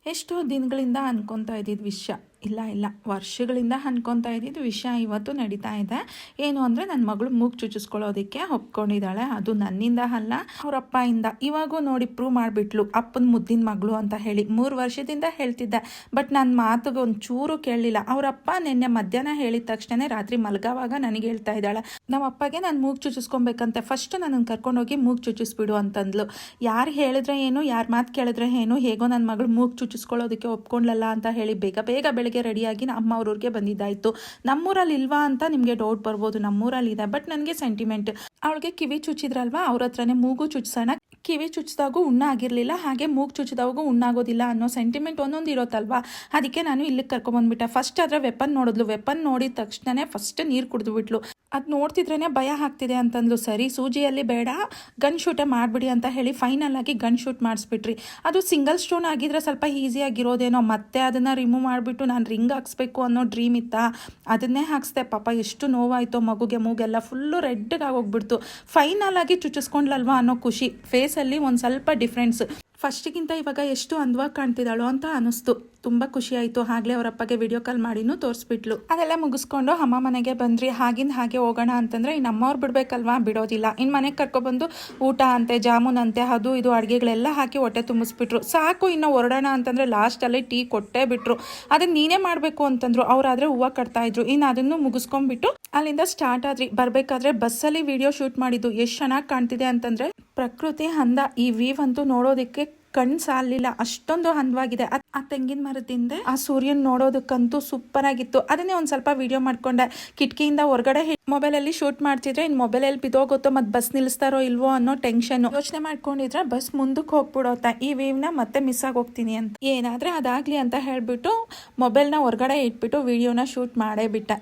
ಎಷ್ಟೋ ದಿನಗಳಿಂದ ಅನ್ಕೊತಾ ಇದ್ದಿದ್ದು ವಿಷಯ ಇಲ್ಲ ವರ್ಷಗಳಿಂದ ಅನ್ಕೊತಾ ಇದ್ದಿದ್ದು ವಿಷಯ ಇವತ್ತು ನಡೀತಾ ಇದೆ. ಏನು ಅಂದರೆ ನನ್ನ ಮಗಳು ಮೂಗು ಚುಚ್ಚಿಸ್ಕೊಳ್ಳೋದಕ್ಕೆ ಒಪ್ಕೊಂಡಿದ್ದಾಳೆ. ಅದು ನನ್ನಿಂದ ಅಲ್ಲ, ಅವರಪ್ಪ ಇಂದ. ಇವಾಗೂ ನೋಡಿ ಪ್ರೂವ್ ಮಾಡಿಬಿಟ್ಲು ಅಪ್ಪನ ಮುದ್ದಿನ ಮಗಳು ಅಂತ ಹೇಳಿ. 3 ವರ್ಷದಿಂದ ಹೇಳ್ತಿದ್ದೆ, ಬಟ್ ನನ್ನ ಮಾತುಗೆ ಒಂಚೂರು ಕೇಳಲಿಲ್ಲ. ಅವರಪ್ಪ ನಿನ್ನೆ ಮಧ್ಯಾಹ್ನ ಹೇಳಿದ ತಕ್ಷಣ ರಾತ್ರಿ ಮಲಗೋವಾಗ ನನಗೆ ಹೇಳ್ತಾ ಇದ್ದಾಳೆ, ನಮ್ಮ ಅಪ್ಪಗೆ ನಾನು ಮೂಗು ಚುಚ್ಚಿಸ್ಕೊಬೇಕಂತೆ, ಫಸ್ಟ್ ನನ್ನನ್ನು ಕರ್ಕೊಂಡೋಗಿ ಮೂಗು ಚುಚ್ಚಿಸ್ಬಿಡು ಅಂತಂದ್ಲು. ಯಾರು ಹೇಳಿದ್ರೆ ಏನು, ಯಾರು ಮಾತು ಕೇಳಿದ್ರೆ ಏನು, ಹೇಗೋ ನನ್ನ ಮಗಳು ಮೂಗು ಚುಚ್ಚಿಸ್ಕೊಳ್ಳೋದಕ್ಕೆ ಒಪ್ಕೊಂಡ್ಲಲ್ಲ ಅಂತ ಹೇಳಿ ಬೇಗ ಬೆಳಗ್ಗೆ ರೆಡಿಯಾಗಿ ಅಮ್ಮ ಅವ್ರವ್ರಿಗೆ ಬಂದಿದ್ದಾಯಿತು. ನಮ್ಮೂರಲ್ಲಿ ಇಲ್ವಾ ಅಂತ ನಿಮಗೆ ಡೌಟ್ ಬರ್ಬೋದು, ನಮ್ಮೂರಲ್ಲಿ ಇದೆ. ಬಟ್ ನನಗೆ ಸೆಂಟಿಮೆಂಟ್, ಅವಳಿಗೆ ಕಿವಿ ಚುಚ್ಚಿದ್ರಲ್ವಾ, ಅವ್ರ ಹತ್ರನೇ ಮೂಗು ಚುಚ್ಸೋಣ. ಕಿವಿ ಚುಚ್ಚಿದಾಗೂ ಆಗಿರಲಿಲ್ಲ, ಹಾಗೆ ಮೂಗು ಚುಚ್ಚಿದಾಗೂ ಉಣ್ಣಾಗೋದಿಲ್ಲ ಅನ್ನೋ ಸೆಂಟಿಮೆಂಟ್ ಒಂದೊಂದು ಇರೋತ್ತಲ್ವಾ. ಅದಕ್ಕೆ ನಾನು ಇಲ್ಲಿಗೆ ಕರ್ಕೊಂಬಂದ್ಬಿಟ್ಟೆ. ಫಸ್ಟ್ ಆದರೆ ವೆಪನ್ ನೋಡಿದ್ಲು. ವೆಪನ್ ನೋಡಿದ ತಕ್ಷಣ ಫಸ್ಟ್ ನೀರು ಕುಡಿದು ಬಿಟ್ಲು. ಅದು ನೋಡ್ತಿದ್ರೇ ಭಯ ಆಗ್ತಿದೆ ಅಂತಂದ್ಲು. ಸರಿ, ಸೂಜಿಯಲ್ಲಿ ಬೇಡ, ಗನ್ ಶೂಟೇ ಮಾಡಿಬಿಡಿ ಅಂತ ಹೇಳಿ ಫೈನಲ್ ಆಗಿ ಗನ್ ಶೂಟ್ ಮಾಡಿಸ್ಬಿಟ್ರಿ. ಅದು ಸಿಂಗಲ್ ಸ್ಟೋನ್ ಆಗಿದ್ರೆ ಸ್ವಲ್ಪ ಈಸಿಯಾಗಿರೋದೇನೋ. ಮತ್ತೆ ಅದನ್ನು ರಿಮೂವ್ ಮಾಡಿಬಿಟ್ಟು ನಾನು ರಿಂಗ್ ಹಾಕ್ಸ್ಬೇಕು ಅನ್ನೋ ಡ್ರೀಮ್ ಇತ್ತಾ, ಅದನ್ನೇ ಹಾಕ್ಸ್ದೆ. ಪಾಪ ಎಷ್ಟು ನೋವಾಯಿತೋ ಮಗುಗೆ. ಮೂಗೆಲ್ಲ ಫುಲ್ಲು ರೆಡ್ಗೆ ಹೋಗ್ಬಿಡ್ತು. ಫೈನಲ್ ಆಗಿ ಚುಚ್ಚಿಸ್ಕೊಂಡ್ಲಲ್ವಾ ಅನ್ನೋ ಖುಷಿ. ಫೇಸಲ್ಲಿ ಒಂದು ಸ್ವಲ್ಪ ಡಿಫ್ರೆನ್ಸ್. ಫಸ್ಟಿಗಿಂತ ಇವಾಗ ಎಷ್ಟು ಅಂದವಾಗಿ ಕಾಣ್ತಿದ್ದಾಳೋ ಅಂತ ಅನ್ನಿಸ್ತು. ತುಂಬ ಖುಷಿ ಆಯಿತು. ಆಗಲೇ ಅವರಪ್ಪಗೆ ವಿಡಿಯೋ ಕಾಲ್ ಮಾಡಿನೂ ತೋರಿಸ್ಬಿಟ್ಲು. ಅದೆಲ್ಲ ಮುಗಿಸ್ಕೊಂಡು ಅಮ್ಮ ಮನೆಗೆ ಬಂದ್ರಿ. ಹಾಗಿಂದ ಹಾಗೆ ಹೋಗೋಣ ಅಂತಂದರೆ ಇನ್ನು ಅಮ್ಮವ್ರು ಬಿಡಬೇಕಲ್ವಾ, ಬಿಡೋದಿಲ್ಲ. ಇನ್ನು ಮನೆಗೆ ಕರ್ಕೊಬಂದು ಊಟ ಅಂತೆ, ಜಾಮೂನ್ ಅಂತೆ, ಅದು ಇದು ಅಡುಗೆಗಳೆಲ್ಲ ಹಾಕಿ ಹೊಟ್ಟೆ ತುಂಬಿಸ್ಬಿಟ್ರು. ಸಾಕು, ಇನ್ನು ಹೊರಡೋಣ ಅಂತಂದರೆ ಲಾಸ್ಟಲ್ಲಿ ಟೀ ಕೊಟ್ಟೇ ಬಿಟ್ರು. ಅದನ್ನು ನೀನೇ ಮಾಡಬೇಕು ಅಂತಂದ್ರು. ಅವರಾದರೆ ಹೂವು ಕಟ್ತಾಯಿದ್ರು. ಇನ್ನು ಅದನ್ನು ಮುಗಿಸ್ಕೊಂಡ್ಬಿಟ್ಟು ಅಲ್ಲಿಂದ ಸ್ಟಾರ್ಟ್ ಆದ್ರಿ. ಬರಬೇಕಾದ್ರೆ ಬಸ್ಸಲ್ಲಿ ವಿಡಿಯೋ ಶೂಟ್ ಮಾಡಿದ್ದು. ಎಷ್ಟು ಚೆನ್ನಾಗಿ ಕಾಣ್ತಿದೆ ಅಂತಂದರೆ ಪ್ರಕೃತಿ ಅಂದ. ಈ ವೀವ್ ಅಂತೂ ನೋಡೋದಕ್ಕೆ ಕಣ್ಣು ಸಾಲಿಲ್ಲ, ಅಷ್ಟೊಂದು ಅಂದವಾಗಿದೆ. ಆ ತೆಂಗಿನ ಮರದಿಂದ ಆ ಸೂರ್ಯನ್ ನೋಡೋದಕ್ಕಂತೂ ಸೂಪರ್ ಆಗಿತ್ತು. ಅದನ್ನೇ ಒಂದು ಸ್ವಲ್ಪ ವಿಡಿಯೋ ಮಾಡ್ಕೊಂಡೆ. ಕಿಟಕಿಯಿಂದ ಹೊರಗಡೆ ಮೊಬೈಲಲ್ಲಿ ಶೂಟ್ ಮಾಡ್ತಿದ್ರೆ ಇನ್ನು ಮೊಬೈಲಲ್ಲಿ ಬಿದ್ದೋಗುತ್ತೋ, ಮತ್ತು ಬಸ್ ನಿಲ್ಲಿಸ್ತಾರೋ ಇಲ್ವೋ ಅನ್ನೋ ಟೆನ್ಷನ್. ಯೋಚನೆ ಮಾಡ್ಕೊಂಡಿದ್ರೆ ಬಸ್ ಮುಂದಕ್ಕೆ ಹೋಗ್ಬಿಡೋತ್ತ, ಈ ವೇವ್ನ ಮತ್ತೆ ಮಿಸ್ ಆಗೋಗ್ತೀನಿ ಅಂತ. ಏನಾದರೆ ಅದಾಗಲಿ ಅಂತ ಹೇಳಿಬಿಟ್ಟು ಮೊಬೈಲ್ನ ಹೊರಗಡೆ ಇಟ್ಬಿಟ್ಟು ವಿಡಿಯೋನ ಶೂಟ್ ಮಾಡೇ ಬಿಟ್ಟೆ.